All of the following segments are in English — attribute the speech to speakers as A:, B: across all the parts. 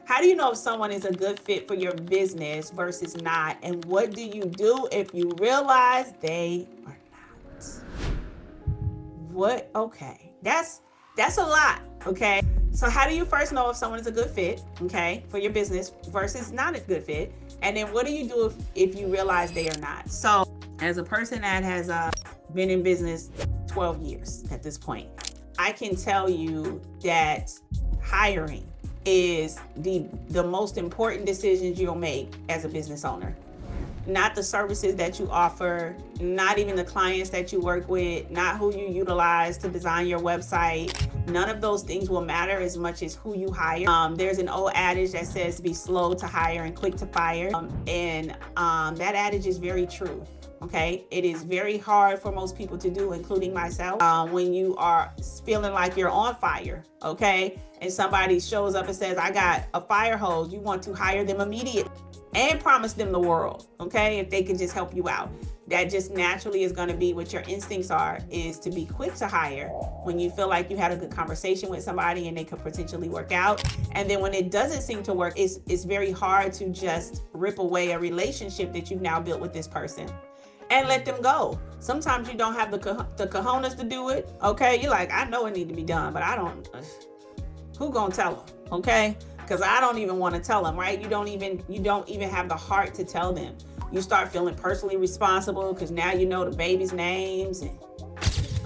A: How do you know if someone is a good fit for your business versus not? And what do you do if you realize they are not? What? Okay. That's a lot. Okay. So how do you first know if someone is a good fit, okay, for your business versus not a good fit? And then what do you do if you realize they are not? So as a person that has been in business 12 years at this point, I can tell you that hiring is the most important decisions you'll make as a business owner. Not the services that you offer, not even the clients that you work with, not who you utilize to design your website. None of those things will matter as much as who you hire. There's an old adage that says be slow to hire and quick to fire. And that adage is very true. Okay, it is very hard for most people to do, including myself, when you are feeling like you're on fire, okay, and somebody shows up and says, I got a fire hose, you want to hire them immediately and promise them the world, okay, if they can just help you out. That just naturally is going to be what your instincts are, is to be quick to hire when you feel like you had a good conversation with somebody and they could potentially work out. And then when it doesn't seem to work, it's very hard to just rip away a relationship that you've now built with this person and let them go. Sometimes you don't have the cojones to do it, okay? You're like, I know it need to be done, but I don't, who gonna tell them, okay? Because I don't even want to tell them, right? You don't even have the heart to tell them. You start feeling personally responsible because now you know the baby's names. And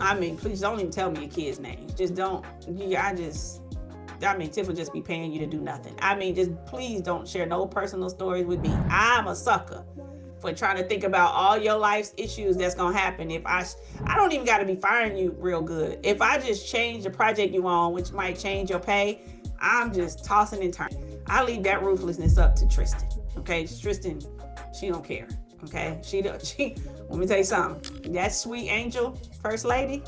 A: I mean, please don't even tell me your kids' names. Just don't, Tiff will just be paying you to do nothing. I mean, just please don't share no personal stories with me. I'm a sucker for trying to think about all your life's issues that's gonna happen. If I don't even gotta be firing you real good. If I just change the project you on, which might change your pay, I'm just tossing and turning. I leave that ruthlessness up to Tristan. Okay, Tristan, she don't care. Okay, she let me tell you something. That sweet angel, first lady,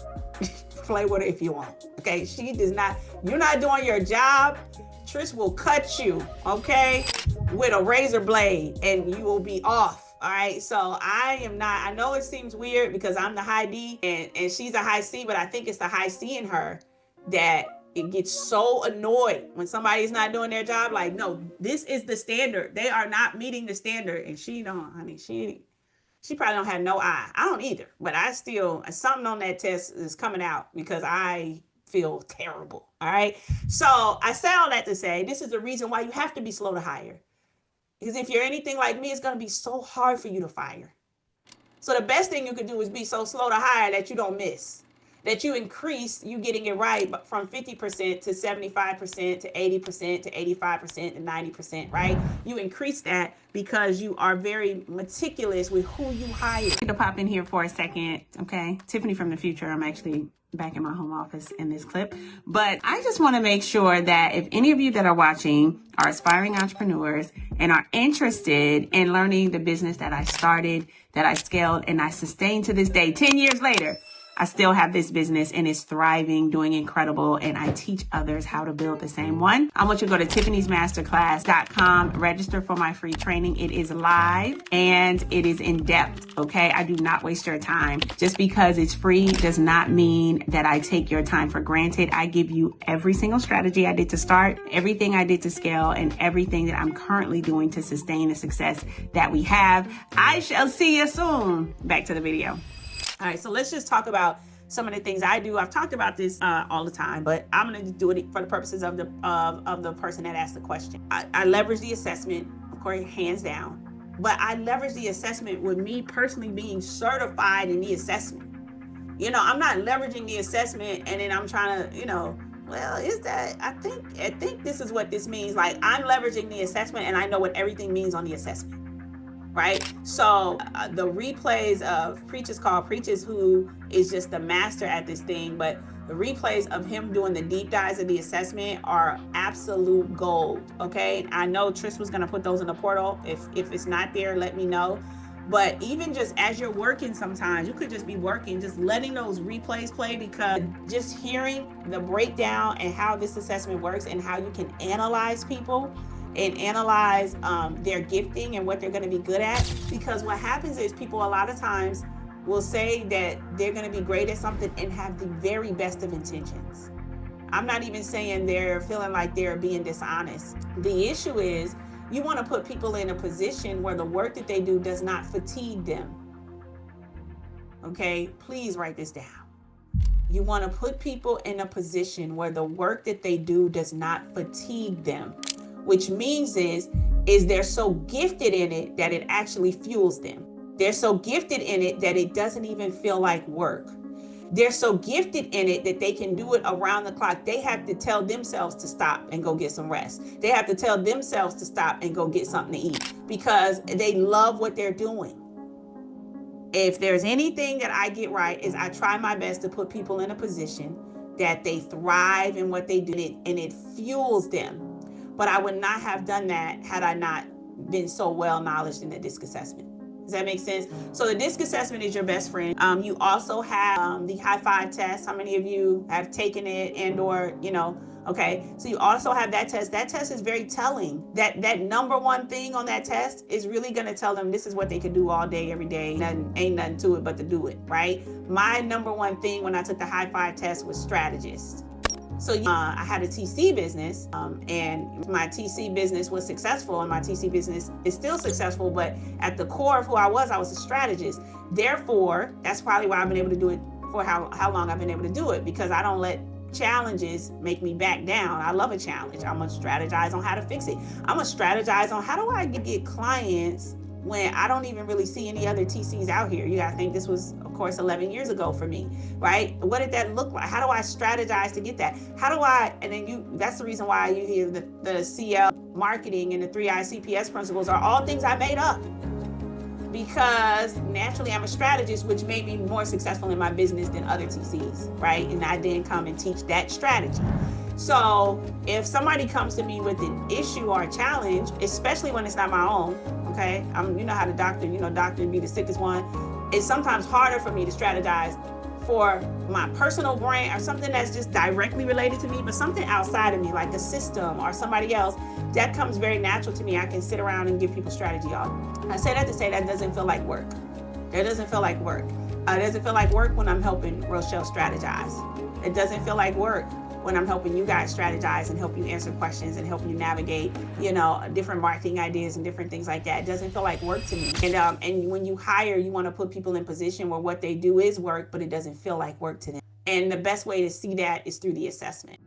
A: play with her if you want. Okay, she does not. You're not doing your job. Trish will cut you, okay, with a razor blade, and you will be off. All right, so I know it seems weird because I'm the high D and she's a high C, but I think it's the high C in her that it gets so annoyed when somebody's not doing their job. Like, no, this is the standard. They are not meeting the standard. And she probably don't have no eye. I don't either, but I still, something on that test is coming out because I feel terrible. All right. So I say all that to say, this is the reason why you have to be slow to hire. Because if you're anything like me, it's going to be so hard for you to fire. So the best thing you could do is be so slow to hire that you don't miss, that you increase you getting it right from 50% to 75% to 80% to 85% to 90%, right? You increase that because you are very meticulous with who you hire. I'm going to pop in here for a second, okay? Tiffany from the future. I'm actually back in my home office in this clip, but I just want to make sure that if any of you that are watching are aspiring entrepreneurs and are interested in learning the business that I started, that I scaled, and I sustained to this day, 10 years later, I still have this business and it's thriving, doing incredible, and I teach others how to build the same one. I want you to go to tiffany'smasterclass.com, register for my free training. It is live and it is in depth, okay? I do not waste your time. Just because it's free does not mean that I take your time for granted. I give you every single strategy I did to start, everything I did to scale, and everything that I'm currently doing to sustain the success that we have. I shall see you soon. Back to the video. All right, so let's just talk about some of the things I do. I've talked about this all the time, but I'm going to do it for the purposes of the person that asked the question. I leverage the assessment, of course, hands down, but I leverage the assessment with me personally being certified in the assessment. You know, I'm not leveraging the assessment and then I'm trying to, well, is that, I think this is what this means. Like, I'm leveraging the assessment and I know what everything means on the assessment. Right? So the replays of Preachers Call Preachers, who is just the master at this thing, but the replays of him doing the deep dives of the assessment are absolute gold. Okay. I know Trish was going to put those in the portal. If it's not there, let me know. But even just as you're working, sometimes you could just be working, just letting those replays play, because just hearing the breakdown and how this assessment works and how you can analyze people and analyze their gifting and what they're going to be good at. Because what happens is people a lot of times will say that they're going to be great at something and have the very best of intentions. I'm not even saying they're feeling like they're being dishonest. The issue is you want to put people in a position where the work that they do does not fatigue them. Okay, please write this down. You want to put people in a position where the work that they do does not fatigue them, which means is they're so gifted in it that it actually fuels them. They're so gifted in it that it doesn't even feel like work. They're so gifted in it that they can do it around the clock. They have to tell themselves to stop and go get some rest. They have to tell themselves to stop and go get something to eat because they love what they're doing. If there's anything that I get right is I try my best to put people in a position that they thrive in what they do and it fuels them. But I would not have done that had I not been so well knowledged in the DISC assessment. Does that make sense? So the DISC assessment is your best friend. You also have the high five test. How many of you have taken it and or, okay. So you also have that test. That test is very telling. That number one thing on that test is really going to tell them this is what they can do all day, every day. Ain't nothing to it but to do it, right? My number one thing when I took the high five test was strategist. So I had a TC business and my TC business was successful and my TC business is still successful, but at the core of who I was a strategist. Therefore, that's probably why I've been able to do it for how long I've been able to do it, because I don't let challenges make me back down. I love a challenge. I'm gonna strategize on how to fix it. I'm gonna strategize on how do I get clients when I don't even really see any other TCs out here. You gotta think this was, of course, 11 years ago for me, right? What did that look like? How do I strategize to get that? And then that's the reason why you hear the CL marketing and the 3I CPS principles are all things I made up. Because naturally I'm a strategist, which made me more successful in my business than other TCs, right? And I didn't come and teach that strategy. So if somebody comes to me with an issue or a challenge, especially when it's not my own, okay? You know how the doctor be the sickest one. It's sometimes harder for me to strategize for my personal brand or something that's just directly related to me, but something outside of me, like a system or somebody else, that comes very natural to me. I can sit around and give people strategy on. I say that to say that doesn't feel like work. That doesn't feel like work. It doesn't feel like work when I'm helping Rochelle strategize. It doesn't feel like work when I'm helping you guys strategize and help you answer questions and help you navigate, different marketing ideas and different things like that. It doesn't feel like work to me. And when you hire, you want to put people in position where what they do is work, but it doesn't feel like work to them. And the best way to see that is through the assessment.